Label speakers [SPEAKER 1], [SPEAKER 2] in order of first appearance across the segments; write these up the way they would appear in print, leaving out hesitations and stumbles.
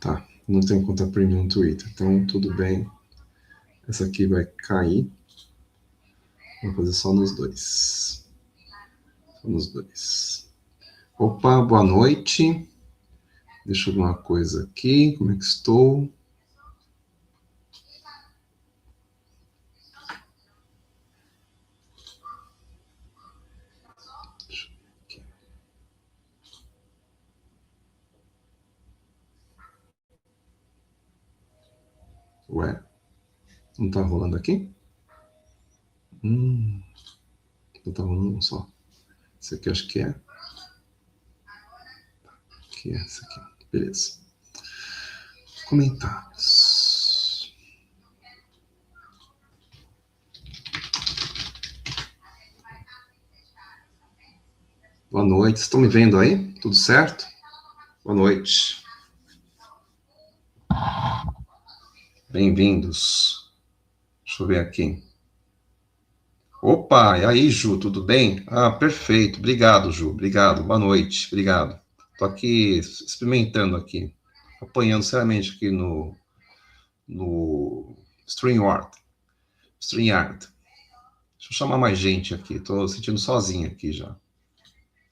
[SPEAKER 1] Tá, não tenho conta premium no Twitter, então tudo bem. Essa aqui vai cair. Vou fazer só nos dois. Só nos dois. Opa, boa noite. Deixa eu ver uma coisa aqui. Como é que estou? Deixa eu ver aqui. Ué, não tá rolando aqui? Não tá rolando um só. Esse aqui acho que é. Aqui é esse aqui. Beleza. Comentários. Boa noite. Estão me vendo aí? Tudo certo? Boa noite. Bem-vindos. Deixa eu ver aqui. Opa, e aí, Ju, tudo bem? Ah, perfeito. Obrigado, Ju. Obrigado. Boa noite. Obrigado. Tô aqui experimentando aqui. Apanhando seriamente aqui no StreamYard. StreamYard. Deixa eu chamar mais gente aqui. Tô sentindo sozinho aqui já.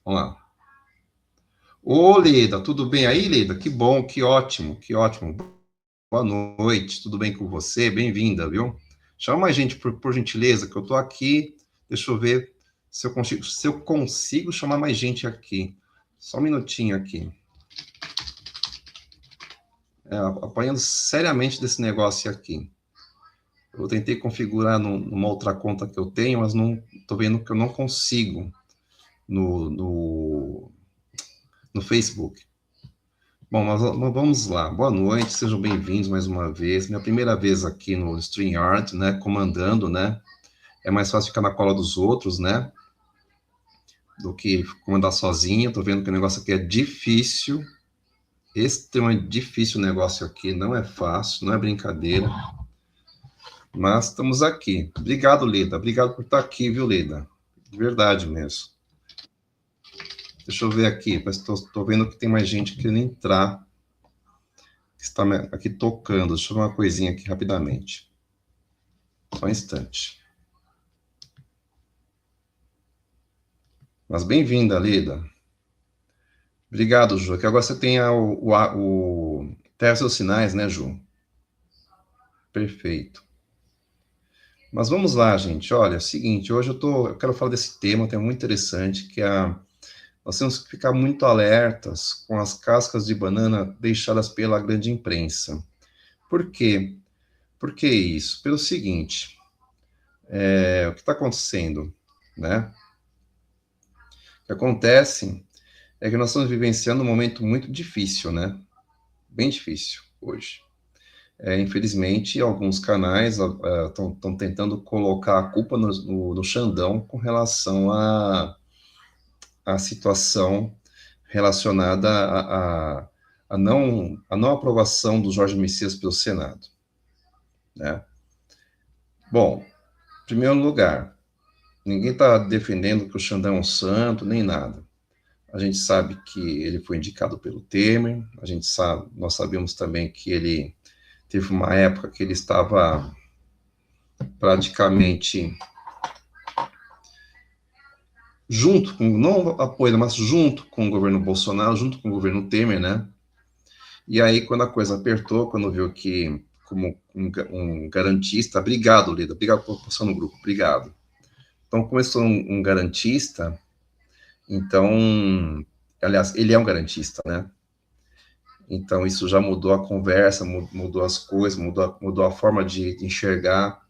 [SPEAKER 1] Vamos lá. Ô, Leda, tudo bem aí, Leda? Que bom, que ótimo, que ótimo. Boa noite, tudo bem com você? Bem-vinda, viu? Chama mais gente, por gentileza, que eu tô aqui. Deixa eu ver se eu consigo chamar mais gente aqui. Só um minutinho aqui. Apanhando seriamente desse negócio aqui. Eu tentei configurar numa outra conta que eu tenho, mas não tô vendo que eu não consigo no Facebook. Bom, mas vamos lá. Boa noite, sejam bem-vindos mais uma vez. Minha primeira vez aqui no StreamYard, né, comandando, né? É mais fácil ficar na cola dos outros, né? Do que comandar sozinho. Tô vendo que o negócio aqui é difícil, extremamente difícil o negócio aqui, não é fácil, não é brincadeira. Mas estamos aqui. Obrigado, Leda. Obrigado por estar aqui, viu, Leda? De verdade mesmo. Deixa eu ver aqui, mas tô vendo que tem mais gente querendo entrar. Que está aqui tocando. Deixa eu ver uma coisinha aqui rapidamente. Só um instante. Mas bem-vinda, Leda. Obrigado, Ju. Que agora você tem testa os sinais, né, Ju? Perfeito. Mas vamos lá, gente. Olha, é o seguinte, hoje eu quero falar desse tema, um tema muito interessante, que é nós temos que ficar muito alertas com as cascas de banana deixadas pela grande imprensa. Por quê? Por que isso? Pelo seguinte, o que está acontecendo, né? O que acontece é que nós estamos vivenciando um momento muito difícil, né? Bem difícil hoje. Infelizmente, alguns canais estão tentando colocar a culpa no Xandão com relação à situação relacionada à não aprovação do Jorge Messias pelo Senado, né? Bom, em primeiro lugar, ninguém está defendendo que o Xandão é um santo, nem nada. A gente sabe que ele foi indicado pelo Temer, nós sabemos também que ele teve uma época que ele estava praticamente junto com, não apoio, mas junto com o governo Bolsonaro, junto com o governo Temer, né? E aí, quando a coisa apertou, quando viu que, como um garantista, obrigado, Lida, obrigado por passar no grupo, obrigado. Então, começou um garantista, então, aliás, ele é um garantista, né? Então, isso já mudou a conversa, mudou as coisas, mudou a forma de enxergar,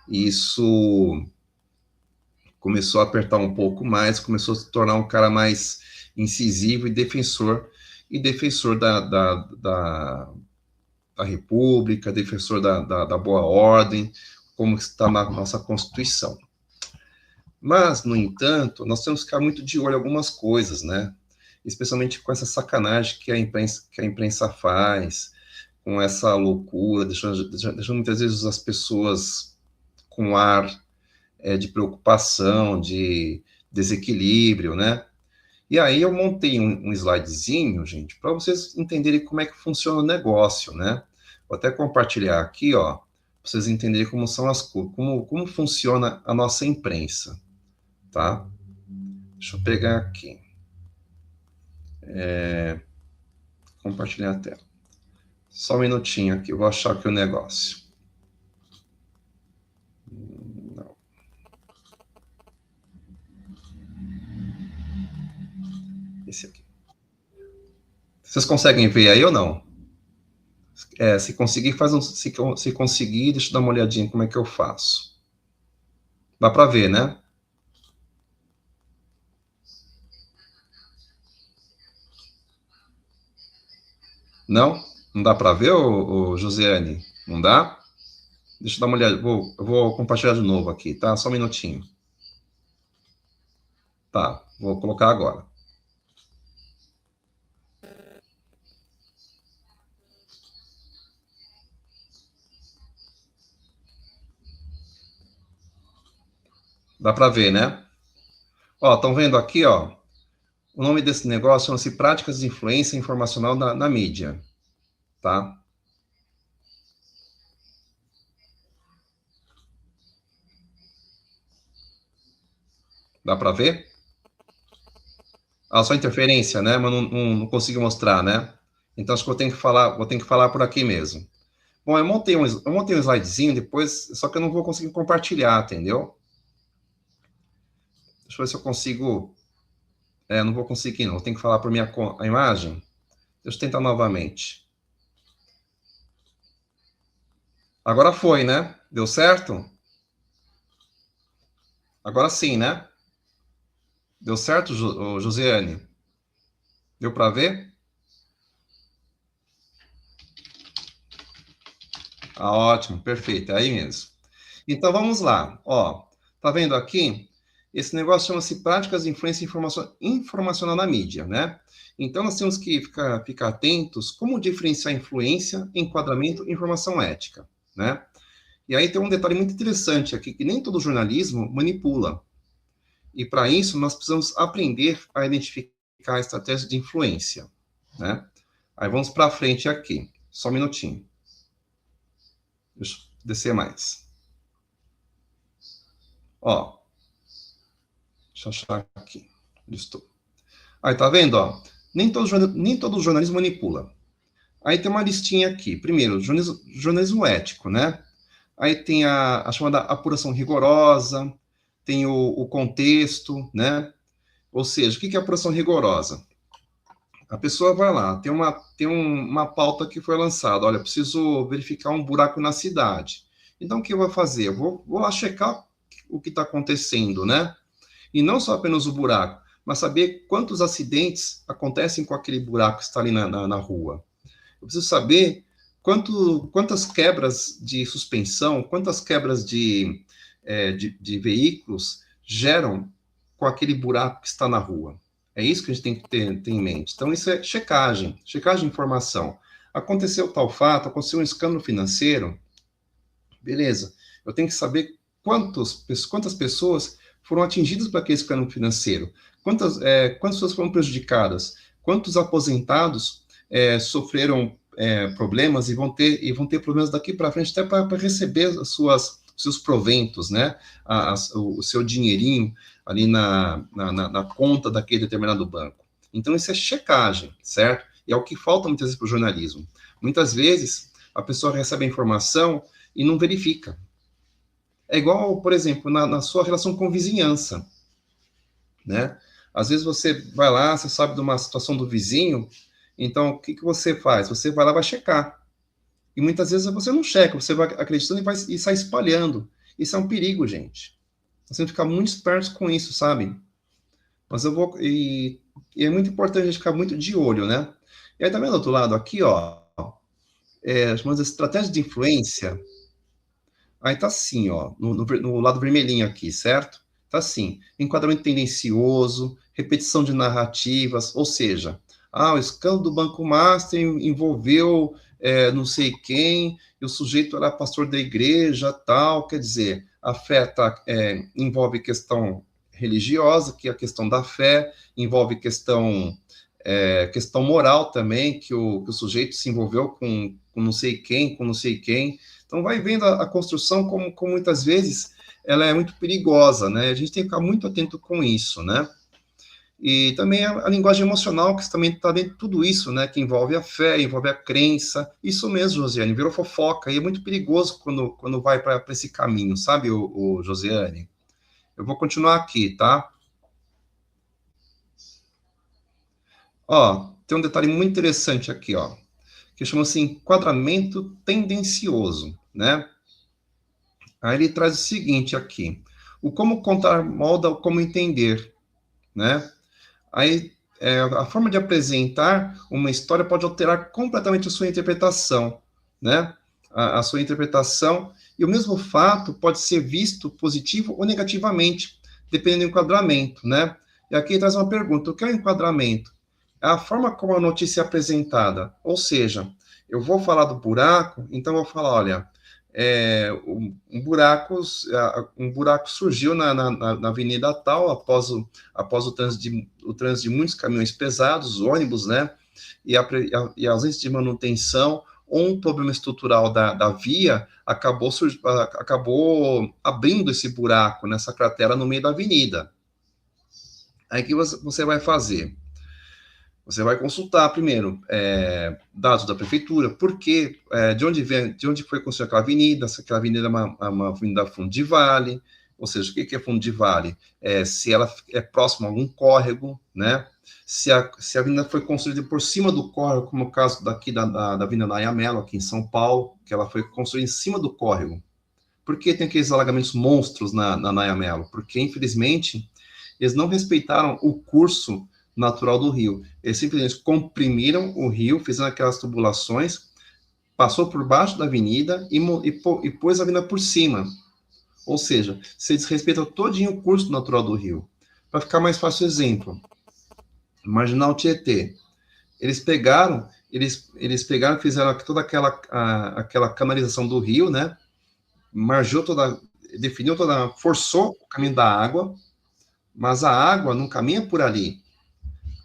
[SPEAKER 1] e isso começou a apertar um pouco mais, começou a se tornar um cara mais incisivo e defensor da República, defensor da boa ordem, como está na nossa Constituição. Mas, no entanto, nós temos que ficar muito de olho em algumas coisas, né? Especialmente com essa sacanagem que a imprensa faz, com essa loucura, deixando muitas vezes as pessoas com ar de preocupação, de desequilíbrio, né? E aí eu montei um slidezinho, gente, para vocês entenderem como é que funciona o negócio, né? Vou até compartilhar aqui, ó, para vocês entenderem como são como funciona a nossa imprensa, tá? Deixa eu pegar aqui. Compartilhar a tela. Só um minutinho aqui, eu vou achar aqui o negócio. Não. Esse aqui. Vocês conseguem ver aí ou não? Se conseguir, se conseguir, deixa eu dar uma olhadinha como é que eu faço. Dá para ver, né? Não? Não dá para ver, Josiane? Não dá? Deixa eu dar uma olhada. Eu vou compartilhar de novo aqui, tá? Só um minutinho. Tá, vou colocar agora. Dá para ver, né? Ó, estão vendo aqui, ó? O nome desse negócio chama-se Práticas de Influência Informacional na Mídia, tá? Dá para ver? Ah, só interferência, né? Mas não consigo mostrar, né? Então acho que vou ter que falar por aqui mesmo. Bom, eu montei um slidezinho depois, só que eu não vou conseguir compartilhar, entendeu? Deixa eu ver se eu consigo. Não vou conseguir, não. Eu tenho que falar por a imagem. Deixa eu tentar novamente. Agora foi, né? Deu certo? Agora sim, né? Deu certo, Josiane? Deu para ver? Ah, ótimo, perfeito, é aí mesmo. Então vamos lá, ó. Tá vendo aqui? Esse negócio chama-se práticas de influência informacional na mídia, né? Então nós temos que ficar atentos como diferenciar influência, enquadramento e informação ética, né? E aí tem um detalhe muito interessante aqui, que nem todo jornalismo manipula. E para isso nós precisamos aprender a identificar a estratégia de influência, né? Aí vamos para frente aqui, só um minutinho. Deixa eu descer mais. Ó, deixa eu achar aqui. Estou. Aí, tá vendo, ó? Nem todo jornalismo manipula. Aí tem uma listinha aqui. Primeiro, jornalismo ético, né? Aí tem a chamada apuração rigorosa, tem o contexto, né? Ou seja, o que é apuração rigorosa? A pessoa vai lá, tem uma pauta que foi lançada. Olha, preciso verificar um buraco na cidade. Então, o que eu vou fazer? Eu vou lá checar o que está acontecendo, né? E não só apenas o buraco, mas saber quantos acidentes acontecem com aquele buraco que está ali na rua. Eu preciso saber quantas quebras de suspensão, quantas quebras de veículos geram com aquele buraco que está na rua. É isso que a gente tem que ter em mente. Então, isso é checagem de informação. Aconteceu tal fato, aconteceu um escândalo financeiro, beleza. Eu tenho que saber quantas pessoas foram atingidas por aquele escândalo financeiro, quantas pessoas foram prejudicadas, quantos aposentados sofreram problemas e vão ter problemas daqui para frente até para receber seus proventos, né? O seu dinheirinho ali na conta daquele determinado banco. Então, isso é checagem, certo? E é o que falta muitas vezes para o jornalismo. Muitas vezes, a pessoa recebe a informação e não verifica. É igual, por exemplo, na sua relação com vizinhança, né? Às vezes você vai lá, você sabe de uma situação do vizinho, então o que você faz? Você vai lá e vai checar. E muitas vezes você não checa, você vai acreditando e sai espalhando. Isso é um perigo, gente. Você tem que ficar muito esperto com isso, sabe? Mas e é muito importante a gente ficar muito de olho, né? E aí, tá vendo do outro lado aqui, ó, chamamos de estratégia de influência. Aí tá assim, ó, no lado vermelhinho aqui, certo? Tá assim, enquadramento tendencioso, repetição de narrativas, ou seja, o escândalo do Banco Master envolveu não sei quem, e o sujeito era pastor da igreja, tal, quer dizer, envolve questão religiosa, que é a questão da fé, envolve questão moral também, que o sujeito se envolveu com não sei quem, com não sei quem. Então, vai vendo a construção como muitas vezes ela é muito perigosa, né? A gente tem que ficar muito atento com isso, né? E também a linguagem emocional, que também está dentro de tudo isso, né? Que envolve a fé, envolve a crença. Isso mesmo, Josiane, virou fofoca. E é muito perigoso quando vai para esse caminho, sabe, o Josiane? Eu vou continuar aqui, tá? Ó, tem um detalhe muito interessante aqui, ó, que chama-se enquadramento tendencioso, né? Aí ele traz o seguinte aqui: o como contar molda o como entender, né? Aí a forma de apresentar uma história pode alterar completamente a sua interpretação, né? A sua interpretação, e o mesmo fato pode ser visto positivo ou negativamente, dependendo do enquadramento, né? E aqui traz uma pergunta: o que é o enquadramento? É a forma como a notícia é apresentada, ou seja, eu vou falar do buraco, então eu vou falar, olha, um buraco surgiu na avenida tal, após o trânsito de muitos caminhões pesados, ônibus, né, e a ausência de manutenção, ou um problema estrutural da via, acabou abrindo esse buraco, nessa cratera no meio da avenida. Aí o que você vai fazer? Você vai consultar primeiro dados da prefeitura, porque de onde foi construída aquela avenida, se aquela avenida é uma avenida fundo de vale, ou seja, o que é fundo de vale? Se ela é próxima a algum córrego, né? Se a avenida foi construída por cima do córrego, como o caso daqui da Avenida Naya Mello, aqui em São Paulo, que ela foi construída em cima do córrego. Por que tem aqueles alagamentos monstros na Naya Mello? Porque, infelizmente, eles não respeitaram o curso natural do rio. Eles simplesmente comprimiram o rio, fizeram aquelas tubulações, passou por baixo da avenida e pôs a avenida por cima. Ou seja, se desrespeita todinho o curso natural do rio. Para ficar mais fácil exemplo, Marginal Tietê. Eles pegaram, fizeram toda aquela canalização do rio, né? Definiu toda, forçou o caminho da água, mas a água não caminha por ali.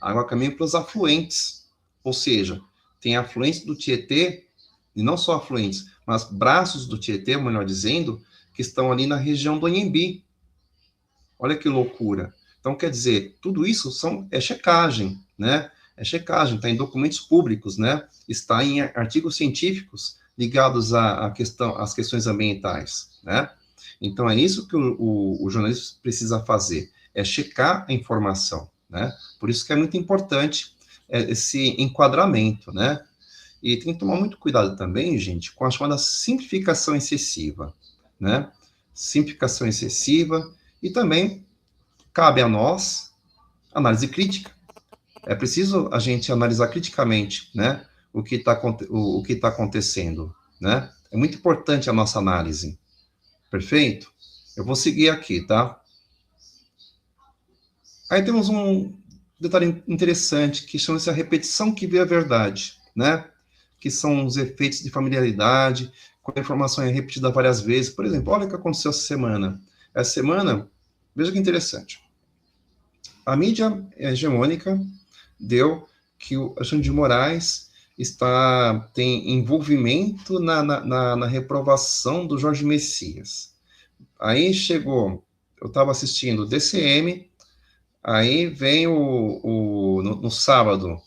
[SPEAKER 1] A água caminha para os afluentes, ou seja, tem afluentes do Tietê, e não só afluentes, mas braços do Tietê, melhor dizendo, que estão ali na região do Anhembi. Olha que loucura. Então, quer dizer, tudo isso é checagem, né? É checagem, está em documentos públicos, né? Está em artigos científicos ligados às questões ambientais, né? Então, é isso que o jornalista precisa fazer, é checar a informação, né? Por isso que é muito importante esse enquadramento, né? E tem que tomar muito cuidado também, gente, com a chamada simplificação excessiva, né? Simplificação excessiva, e também cabe a nós análise crítica. É preciso a gente analisar criticamente, né? O que está acontecendo, né? É muito importante a nossa análise. Perfeito? Eu vou seguir aqui, tá? Aí temos um detalhe interessante, que chama-se a repetição que vê a verdade, né? Que são os efeitos de familiaridade, quando a informação é repetida várias vezes. Por exemplo, olha o que aconteceu essa semana. Essa semana, veja que interessante. A mídia hegemônica deu que o Alexandre de Moraes tem envolvimento na reprovação do Jorge Messias. Aí chegou, eu estava assistindo o DCM, aí vem no sábado,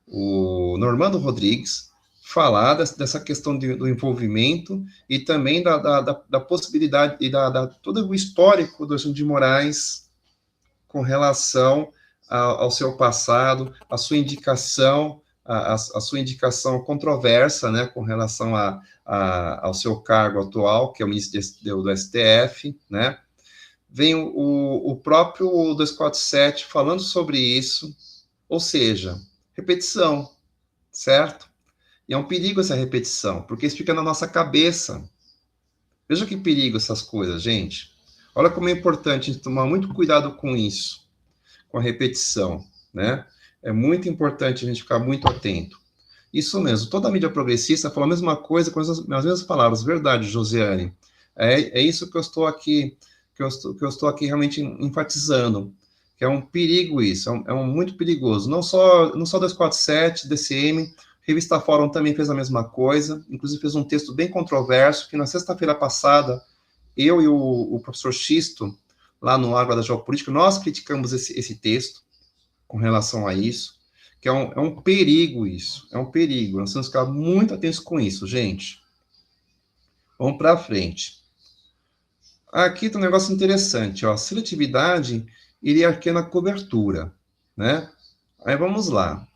[SPEAKER 1] o Normando Rodrigues falar dessa questão do envolvimento e também da possibilidade e todo o histórico do Alexandre de Moraes com relação ao seu passado, a sua indicação, a sua indicação controversa, né, com relação ao seu cargo atual, que é o ministro do STF, né? Vem o próprio 247 falando sobre isso, ou seja, repetição, certo? E é um perigo essa repetição, porque isso fica na nossa cabeça. Veja que perigo essas coisas, gente. Olha como é importante a gente tomar muito cuidado com isso, com a repetição, né? É muito importante a gente ficar muito atento. Isso mesmo, toda a mídia progressista fala a mesma coisa com as mesmas palavras. Verdade, Josiane. É isso que eu estou aqui que eu estou aqui realmente enfatizando, que é um perigo isso, muito perigoso. Não só 247, DCM, Revista Fórum também fez a mesma coisa, inclusive fez um texto bem controverso, que na sexta-feira passada, eu e o professor Xisto, lá no Água da Geopolítica, nós criticamos esse texto com relação a isso, que é um perigo isso, é um perigo. Nós temos que ficar muito atentos com isso, gente. Vamos para frente. Aqui tem um negócio interessante, ó, seletividade e hierarquia na cobertura, né? Aí vamos lá.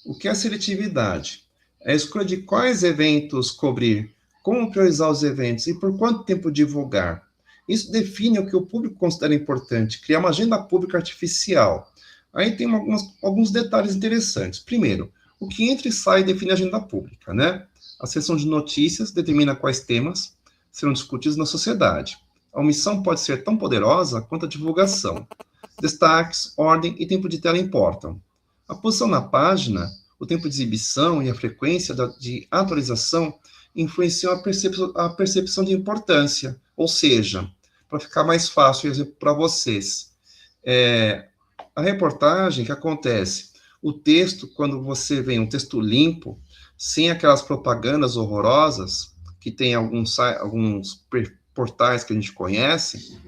[SPEAKER 1] O que é seletividade? É a escolha de quais eventos cobrir, como priorizar os eventos e por quanto tempo divulgar. Isso define o que o público considera importante, criar uma agenda pública artificial. Aí tem alguns detalhes interessantes. Primeiro, o que entra e sai define a agenda pública, né? A seção de notícias determina quais temas serão discutidos na sociedade. A omissão pode ser tão poderosa quanto a divulgação. Destaques, ordem e tempo de tela importam. A posição na página, o tempo de exibição e a frequência de atualização influenciam a percepção de importância. Ou seja, para ficar mais fácil para vocês, a reportagem que acontece, o texto, quando você vê um texto limpo, sem aquelas propagandas horrorosas, que tem alguns portais que a gente conhece,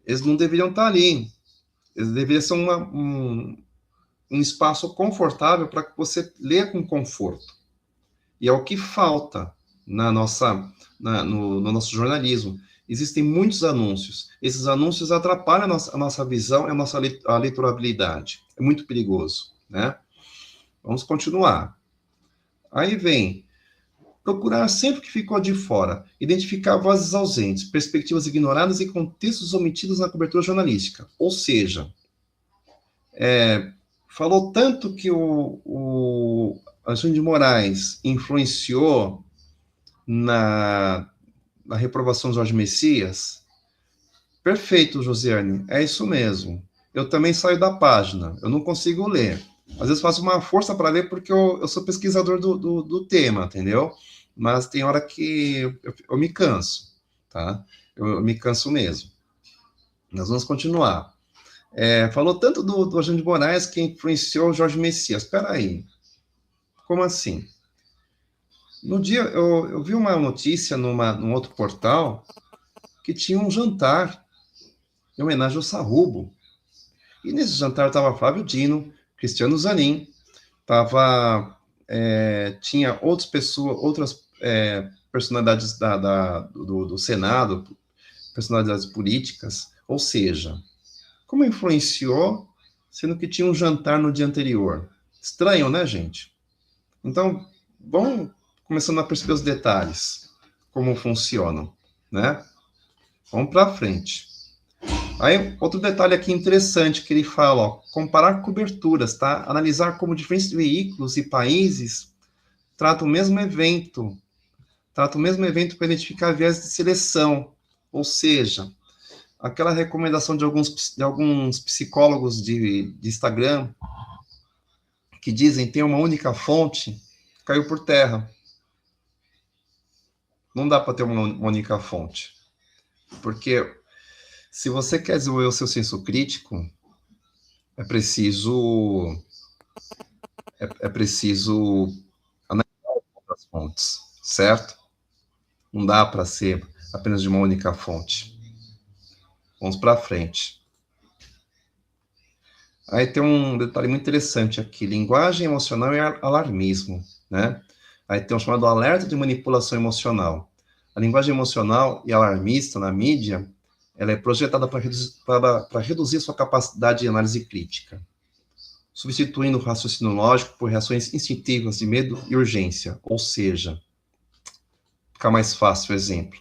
[SPEAKER 1] eles não deveriam estar ali. Eles deveriam ser um espaço confortável para que você leia com conforto. E é o que falta no nosso jornalismo. Existem muitos anúncios. Esses anúncios atrapalham a nossa visão e a leiturabilidade. É muito perigoso, né? Vamos continuar. Aí vem procurar sempre o que ficou de fora, identificar vozes ausentes, perspectivas ignoradas e contextos omitidos na cobertura jornalística. Ou seja, falou tanto que o Alexandre de Moraes influenciou na reprovação de Jorge Messias. Perfeito, Josiane, é isso mesmo. Eu também saio da página, eu não consigo ler. Às vezes faço uma força para ler porque eu sou pesquisador do tema, entendeu? Mas tem hora que eu me canso, tá? Eu me canso mesmo. Nós vamos continuar. Falou tanto do Alexandre de Moraes que influenciou o Jorge Messias. Espera aí. Como assim? No dia, eu vi uma notícia num outro portal que tinha um jantar em homenagem ao Sarrubo. E nesse jantar estava Flávio Dino, Cristiano Zanin, tinha outras personalidades do Senado, personalidades políticas, ou seja, como influenciou, sendo que tinha um jantar no dia anterior? Estranho, né, gente? Então, vamos começando a perceber os detalhes, como funcionam, né? Vamos para frente. Aí, outro detalhe aqui interessante que ele fala, ó, comparar coberturas, tá? Analisar como diferentes veículos e países tratam o mesmo evento para identificar viés de seleção, ou seja, aquela recomendação de alguns psicólogos de Instagram que dizem ter uma única fonte, caiu por terra. Não dá para ter uma única fonte. Porque se você quer desenvolver o seu senso crítico, é preciso analisar outras fontes, certo? Não dá para ser apenas de uma única fonte. Vamos para frente. Aí tem um detalhe muito interessante aqui, linguagem emocional e alarmismo, né? Aí tem um chamado alerta de manipulação emocional. A linguagem emocional e alarmista na mídia, ela é projetada para reduzir sua capacidade de análise crítica, substituindo o raciocínio lógico por reações instintivas de medo e urgência, ou seja, fica mais fácil o exemplo.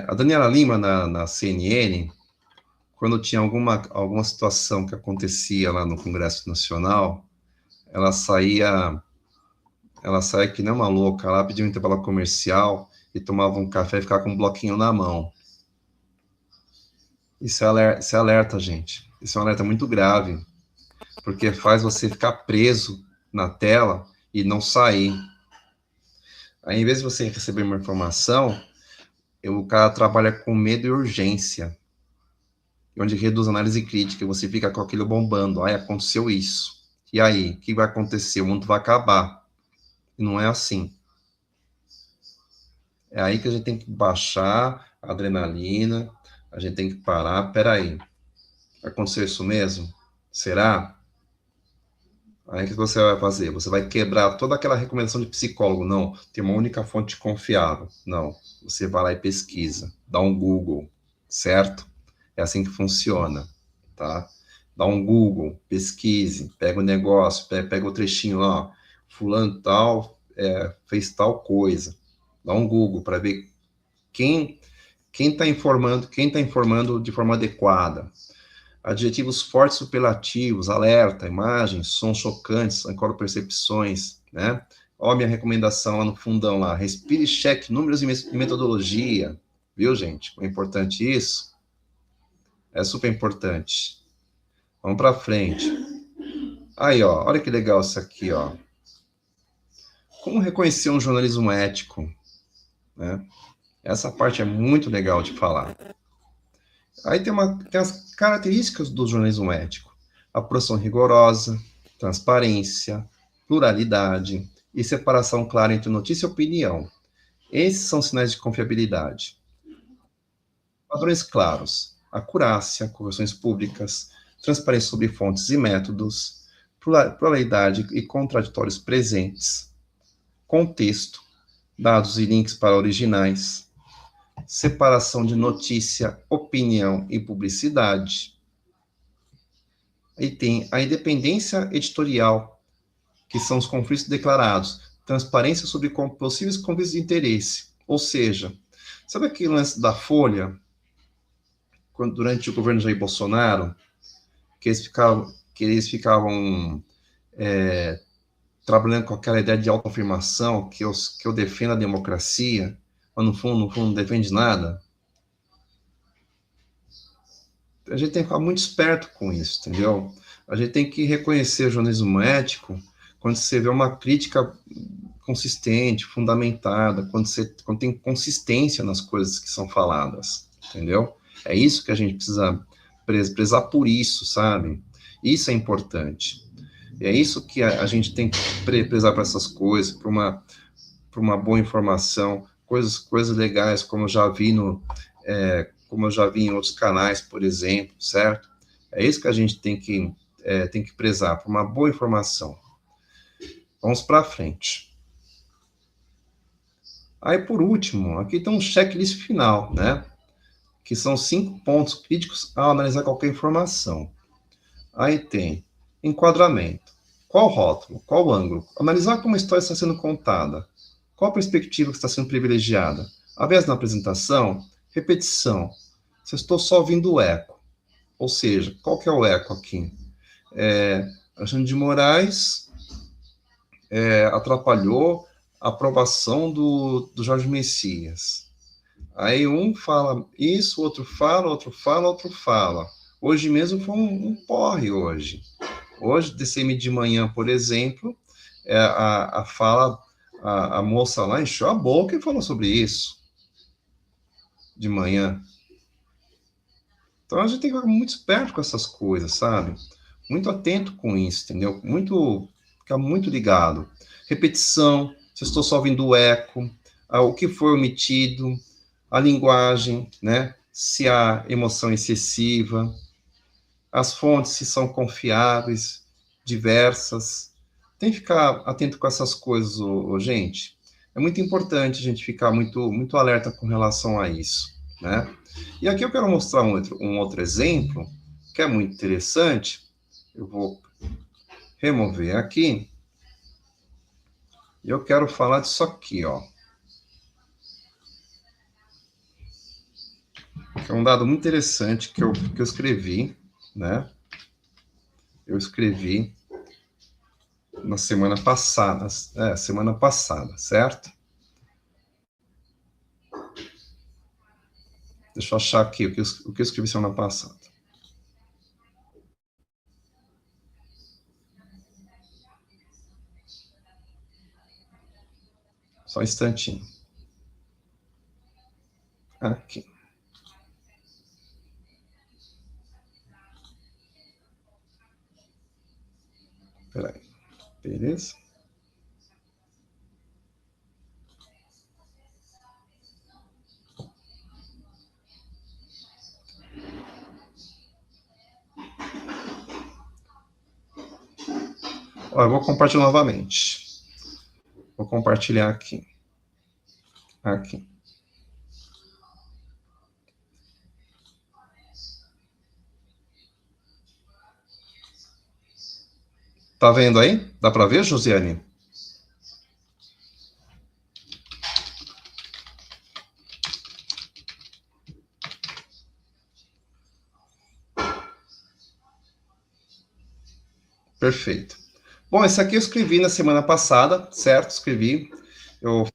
[SPEAKER 1] A Daniela Lima, na CNN, quando tinha alguma situação que acontecia lá no Congresso Nacional, ela saía que nem uma louca, ela pedia um intervalo comercial e tomava um café e ficava com um bloquinho na mão. Isso é alerta, gente. Isso é um alerta muito grave, porque faz você ficar preso na tela e não sair. Aí, em vez de você receber uma informação, O cara trabalha com medo e urgência, onde reduz a análise crítica, e você fica com aquilo bombando. Aí aconteceu isso. E aí, o que vai acontecer? O mundo vai acabar. E não é assim. É aí que a gente tem que baixar a adrenalina, a gente tem que parar. Peraí, aconteceu isso mesmo? Será? Aí o que você vai fazer? Você vai quebrar toda aquela recomendação de psicólogo. Não, tem uma única fonte confiável. Não, você vai lá e pesquisa, dá um Google, certo? É assim que funciona, tá? Dá um Google, pesquise, pega o negócio, pega o trechinho lá, ó, fulano tal, fez tal coisa. Dá um Google para ver quem quem está informando de forma adequada. Adjetivos fortes, superlativos, alerta, imagens, sons chocantes, ancora percepções, né? Ó, minha recomendação lá no fundão lá, respire, cheque, números e metodologia, viu, gente? É importante isso, é super importante. Vamos para frente. Aí, ó, olha que legal isso aqui, ó. Como reconhecer um jornalismo ético, né? Essa parte é muito legal de falar. Aí tem as características do jornalismo ético: apuração rigorosa, transparência, pluralidade e separação clara entre notícia e opinião. Esses são sinais de confiabilidade. Padrões claros: acurácia, correções públicas, transparência sobre fontes e métodos, pluralidade e contraditórios presentes, contexto, dados e links para originais, separação de notícia, opinião e publicidade. Aí tem a independência editorial, que são os conflitos declarados, transparência sobre possíveis conflitos de interesse. Ou seja, sabe aquele lance da Folha, durante o governo Jair Bolsonaro, que eles ficavam trabalhando com aquela ideia de autoafirmação, que eu defendo a democracia, mas no fundo não defende nada? A gente tem que ficar muito esperto com isso, entendeu? A gente tem que reconhecer o jornalismo ético quando você vê uma crítica consistente, fundamentada, quando tem consistência nas coisas que são faladas, entendeu? É isso que a gente precisa prezar por isso, sabe? Isso é importante. E é isso que a gente tem que prezar para essas coisas, para uma boa informação, coisas legais, como eu já vi como eu já vi em outros canais, por exemplo, certo? É isso que a gente tem que prezar, por uma boa informação. Vamos para frente. Aí, por último, aqui tem um checklist final, né? Que são 5 pontos críticos ao analisar qualquer informação. Aí tem enquadramento. Qual rótulo? Qual ângulo? Analisar como a história está sendo contada. Qual a perspectiva que está sendo privilegiada? A vez na apresentação, repetição. Se eu estou só ouvindo o eco. Ou seja, qual que é o eco aqui? Alexandre de Moraes atrapalhou a aprovação do Jorge Messias. Aí um fala isso, outro fala, outro fala, outro fala. Hoje mesmo foi um porre hoje. Hoje, DCM de manhã, por exemplo, a moça lá encheu a boca e falou sobre isso de manhã. Então a gente tem que ficar muito esperto com essas coisas, sabe? Muito atento com isso, entendeu? Ficar muito ligado. Repetição, se eu estou só ouvindo o eco, o que foi omitido, a linguagem, né? Se há emoção excessiva, as fontes se são confiáveis, diversas. Tem que ficar atento com essas coisas, gente. É muito importante a gente ficar muito alerta com relação a isso, né? E aqui eu quero mostrar um outro exemplo, que é muito interessante. Eu vou remover aqui. E eu quero falar disso aqui, ó. Que é um dado muito interessante que eu escrevi, né? Eu escrevi na semana passada, certo? Deixa eu achar aqui o que eu escrevi semana passada. Só um instantinho. Aqui. Peraí. Beleza? Ó, eu vou compartilhar novamente. Vou compartilhar aqui. Aqui. Tá vendo aí? Dá para ver, Josiane? Perfeito. Bom, esse aqui eu escrevi na semana passada, certo? Escrevi eu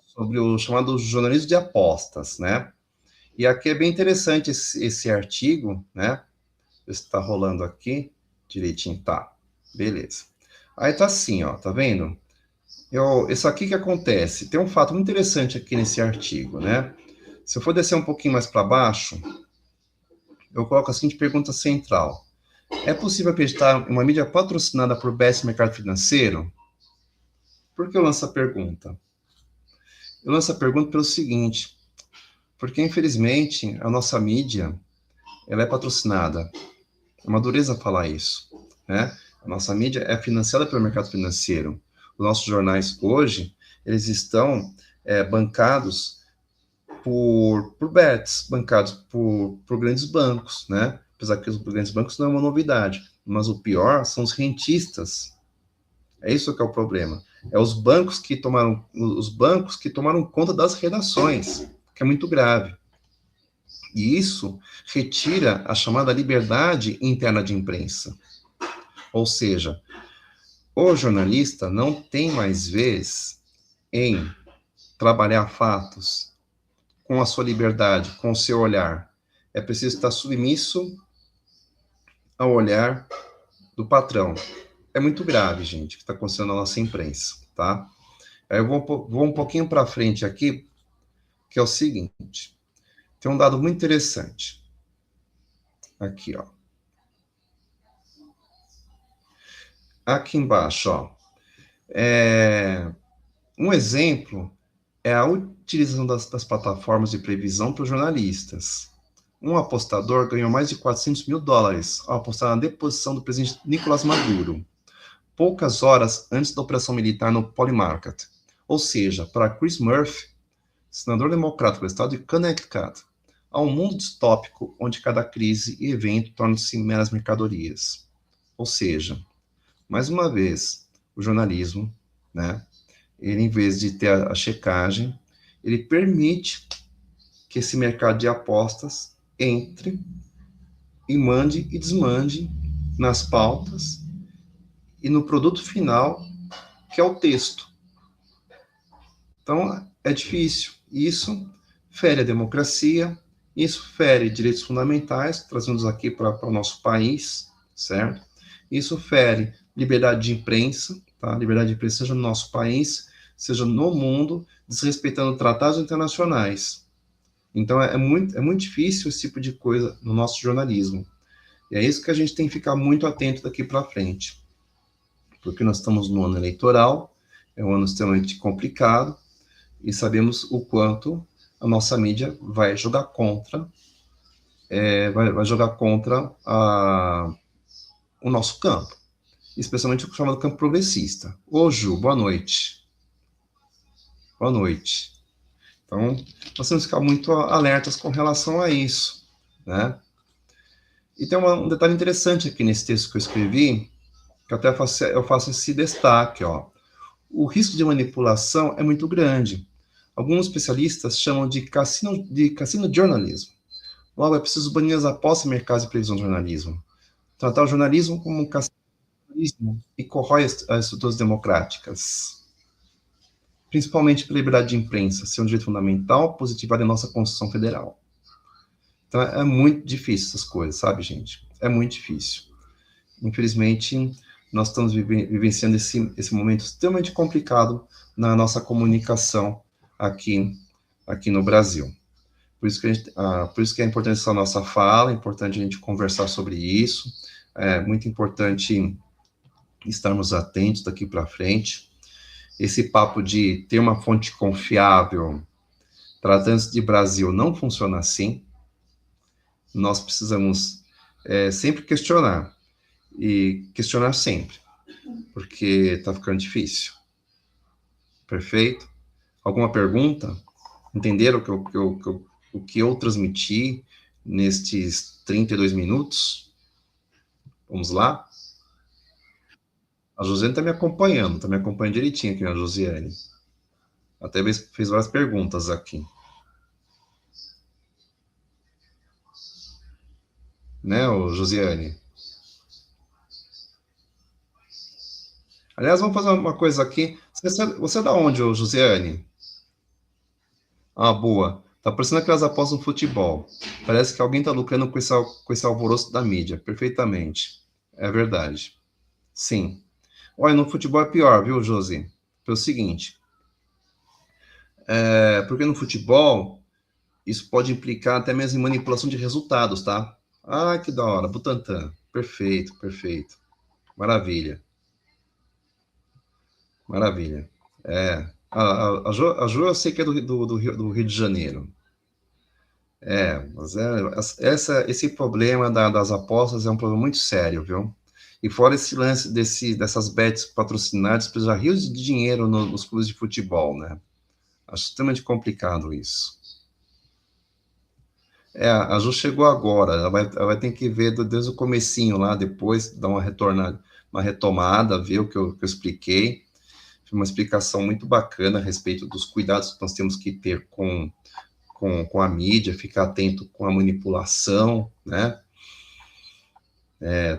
[SPEAKER 1] sobre o chamado jornalismo de apostas, né? E aqui é bem interessante esse artigo, né? Está rolando aqui direitinho, tá? Beleza. Aí tá assim, ó, tá vendo? Isso aqui que acontece, tem um fato muito interessante aqui nesse artigo, né? Se eu for descer um pouquinho mais para baixo, eu coloco a seguinte pergunta central: é possível acreditar em uma mídia patrocinada por BS Mercado Financeiro? Por que eu lanço a pergunta? Eu lanço a pergunta pelo seguinte, porque infelizmente a nossa mídia, ela é patrocinada. É uma dureza falar isso, né? A nossa mídia é financiada pelo mercado financeiro. Os nossos jornais hoje, eles estão bancados por bets, bancados por grandes bancos, né? Apesar que os grandes bancos não é uma novidade, mas o pior são os rentistas. É isso que é o problema. É os bancos que tomaram conta das redações, que é muito grave. E isso retira a chamada liberdade interna de imprensa. Ou seja, o jornalista não tem mais vez em trabalhar fatos com a sua liberdade, com o seu olhar. É preciso estar submisso ao olhar do patrão. É muito grave, gente, o que está acontecendo na nossa imprensa, tá? Aí eu vou um pouquinho para frente aqui, que é o seguinte. Tem um dado muito interessante. Aqui, ó. Aqui embaixo, ó. Um exemplo é a utilização das plataformas de previsão por jornalistas. Um apostador ganhou mais de 400 mil dólares ao apostar na deposição do presidente Nicolás Maduro, poucas horas antes da operação militar no Polymarket. Ou seja, para Chris Murphy, senador democrata do estado de Connecticut, há um mundo distópico onde cada crise e evento tornam-se meras mercadorias. Ou seja, mais uma vez, o jornalismo, né, ele, em vez de ter a checagem, ele permite que esse mercado de apostas entre e mande e desmande nas pautas e no produto final, que é o texto. Então, é difícil. Isso fere a democracia, isso fere direitos fundamentais, trazendo aqui para o nosso país, certo? Isso fere liberdade de imprensa, tá? Liberdade de imprensa seja no nosso país, seja no mundo, desrespeitando tratados internacionais. Então, é muito difícil esse tipo de coisa no nosso jornalismo. E é isso que a gente tem que ficar muito atento daqui para frente. Porque nós estamos no ano eleitoral, é um ano extremamente complicado, e sabemos o quanto a nossa mídia vai jogar contra, vai jogar contra o nosso campo, especialmente o chamado campo progressista. Ô, Ju, boa noite. Boa noite. Então, nós temos que ficar muito alertas com relação a isso, né? E tem um detalhe interessante aqui nesse texto que eu escrevi, que até eu faço esse destaque, ó. O risco de manipulação é muito grande. Alguns especialistas chamam de cassino journalism. Logo, é preciso banir as apostas em mercados de previsão de jornalismo. Tratar o jornalismo como um cassino e corrói as estruturas democráticas. Principalmente pela liberdade de imprensa, ser um direito fundamental, positivado em nossa Constituição Federal. Então, é muito difícil essas coisas, sabe, gente? É muito difícil. Infelizmente, nós estamos vivenciando esse momento extremamente complicado na nossa comunicação aqui no Brasil. Por isso que, por isso que é importante essa nossa fala, é importante a gente conversar sobre isso, é muito importante estarmos atentos daqui para frente. Esse papo de ter uma fonte confiável, tratando-se de Brasil, não funciona assim. Nós precisamos sempre questionar, e questionar sempre, porque está ficando difícil. Perfeito? Alguma pergunta? Entenderam o que eu transmiti nestes 32 minutos? Vamos lá? A Josiane está me acompanhando direitinho aqui, a Josiane. Até fez várias perguntas aqui. Né, Josiane? Aliás, vamos fazer uma coisa aqui. Você é da onde, Josiane? Ah, boa. Tá parecendo aquelas apostas no futebol. Parece que alguém tá lucrando com esse alvoroço da mídia. Perfeitamente. É verdade. Sim. Olha, no futebol é pior, viu, Josi? Pelo seguinte, porque no futebol isso pode implicar até mesmo em manipulação de resultados, tá? Ah, que da hora, Butantan. Perfeito, perfeito. Maravilha, maravilha. A Ju eu sei que é do Rio de Janeiro. Mas esse problema das apostas é um problema muito sério, viu? E fora esse lance dessas bets patrocinadas, precisa rios de dinheiro nos clubes de futebol, né? Acho extremamente complicado isso. A Ju chegou agora, ela vai ter que ver desde o comecinho lá, depois dar uma retomada, ver o que eu expliquei. Foi uma explicação muito bacana a respeito dos cuidados que nós temos que ter com a mídia, ficar atento com a manipulação, né?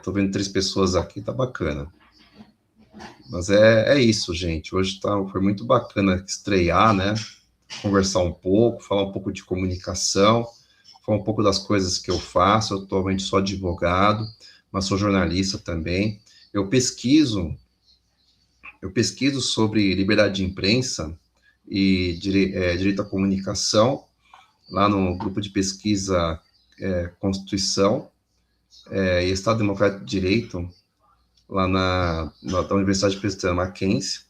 [SPEAKER 1] Tô vendo 3 pessoas aqui, tá bacana. Mas é isso, gente. Hoje foi muito bacana estrear, né? Conversar um pouco, falar um pouco de comunicação, falar um pouco das coisas que eu faço. Eu atualmente sou advogado, mas sou jornalista também. Eu pesquiso sobre liberdade de imprensa e direito à comunicação, lá no grupo de pesquisa Constituição e Estado Democrático de Direito, lá da Universidade Presbiteriana Mackenzie.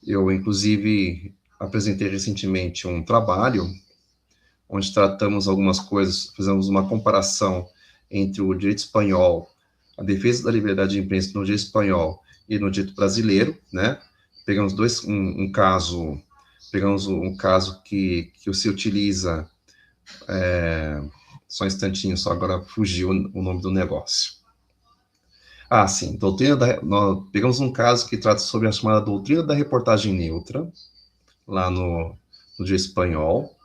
[SPEAKER 1] Eu, inclusive, apresentei recentemente um trabalho onde tratamos algumas coisas, fizemos uma comparação entre o direito espanhol, a defesa da liberdade de imprensa no direito espanhol e no direito brasileiro, né? Pegamos um caso que se utiliza, só um instantinho, só agora fugiu o nome do negócio. Ah, sim, nós pegamos um caso que trata sobre a chamada doutrina da reportagem neutra, lá no direito espanhol,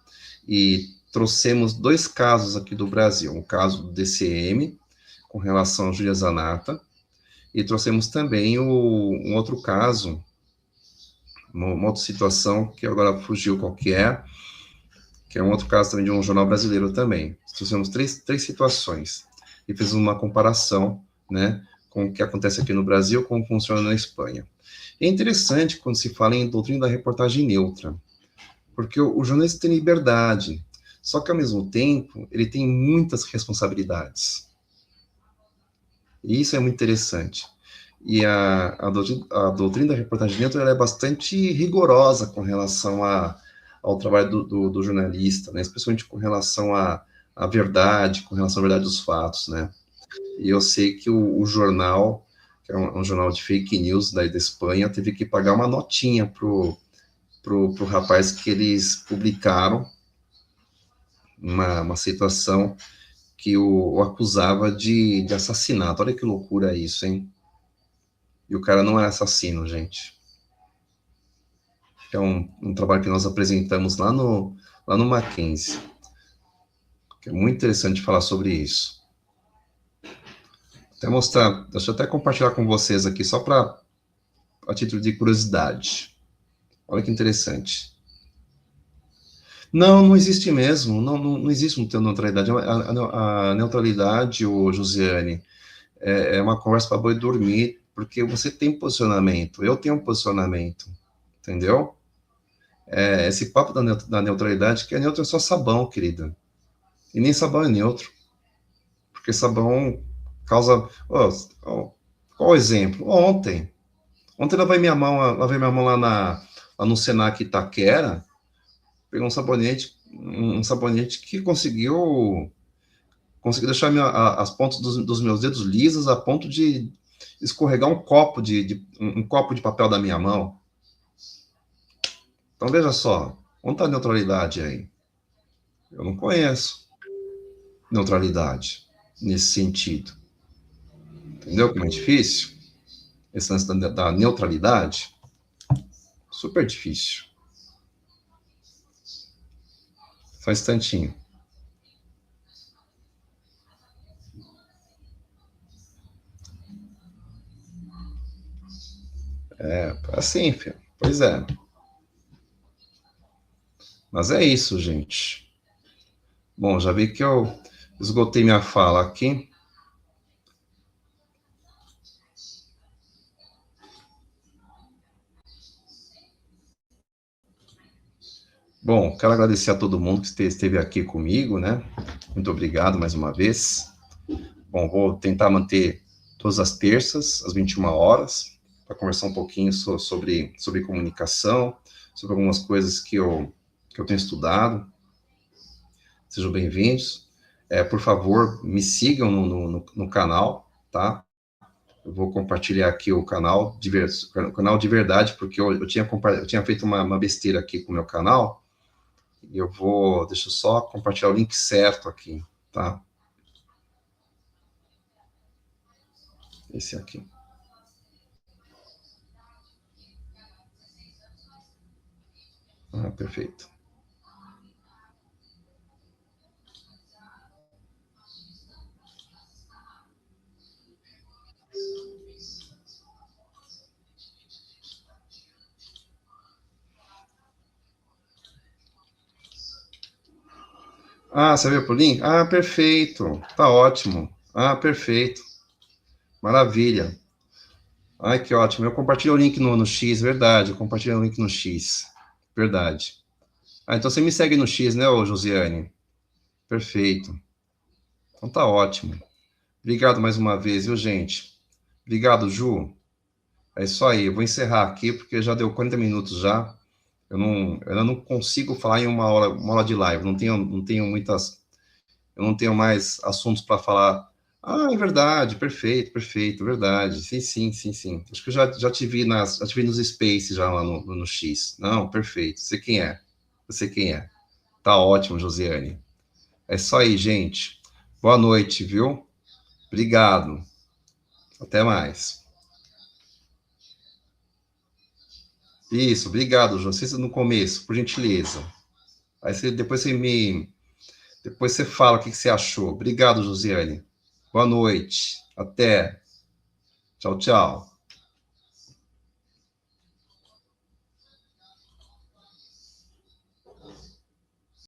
[SPEAKER 1] e trouxemos 2 casos aqui do Brasil, um caso do DCM, com relação a Júlia Zanata, e trouxemos também um outro caso, uma outra situação, que agora fugiu qual que é um outro caso também de um jornal brasileiro também. Trouxemos três situações, e fizemos uma comparação, né, com o que acontece aqui no Brasil, como funciona na Espanha. É interessante quando se fala em doutrina da reportagem neutra, porque o jornalista tem liberdade, só que, ao mesmo tempo, ele tem muitas responsabilidades. E isso é muito interessante. E a doutrina da reportagem neutra ela é bastante rigorosa com relação ao trabalho do jornalista, né? Especialmente com relação à verdade, com relação à verdade dos fatos, né? E eu sei que o jornal, que é um jornal de fake news da Espanha, teve que pagar uma notinha pro rapaz que eles publicaram uma situação que o acusava de assassinato. Olha que loucura isso, hein? E o cara não é assassino, gente. É um trabalho que nós apresentamos lá no Mackenzie. Que é muito interessante falar sobre isso. Deixa eu até compartilhar com vocês aqui, só a título de curiosidade. Olha que interessante. Não existe mesmo. Não existe neutralidade. A neutralidade, Josiane, é uma conversa para boi dormir, porque você tem posicionamento, eu tenho um posicionamento, entendeu? Esse papo da neutralidade, que a neutra é só sabão, querida. E nem sabão é neutro, porque sabão causa... qual o exemplo? Ontem lavei minha mão lá no Senac Itaquera, peguei um sabonete que conseguiu deixar as pontas dos meus dedos lisas a ponto de escorregar um copo de papel da minha mão. Então veja só, onde está a neutralidade aí? Eu não conheço neutralidade nesse sentido. Entendeu como é difícil? Esse lance da neutralidade, super difícil. Só um instantinho. Assim, filho. Pois é. Mas é isso, gente. Bom, já vi que eu esgotei minha fala aqui. Bom, quero agradecer a todo mundo que esteve aqui comigo, né? Muito obrigado mais uma vez. Bom, vou tentar manter todas as terças, às 21 horas, para conversar um pouquinho sobre comunicação, sobre algumas coisas que eu tenho estudado. Sejam bem-vindos. Por favor, me sigam no canal, tá? Eu vou compartilhar aqui o canal de verdade, porque eu tinha feito uma besteira aqui com o meu canal, e deixa eu só compartilhar o link certo aqui, tá? Esse aqui. Perfeito. Você veio pro link? Perfeito. Tá ótimo. Perfeito. Maravilha. Ai, que ótimo. Eu compartilho o link no X, verdade. Eu compartilho o link no X. Verdade. Então você me segue no X, né, ô Josiane? Perfeito. Então tá ótimo. Obrigado mais uma vez, viu, gente? Obrigado, Ju. É isso aí. Eu vou encerrar aqui, porque já deu 40 minutos já. Eu não consigo falar em uma hora de live. Eu não tenho mais assuntos para falar. É verdade, perfeito, perfeito, verdade. Sim, sim, sim, sim. Acho que eu já já te vi nos Space já lá no X. Não, perfeito. Sei quem é. Eu sei quem é. Tá ótimo, Josiane. É isso aí, gente. Boa noite, viu? Obrigado. Até mais. Isso, obrigado, João. Você no começo, por gentileza. Depois você fala o que você achou. Obrigado, Josiane. Boa noite. Até. Tchau, tchau.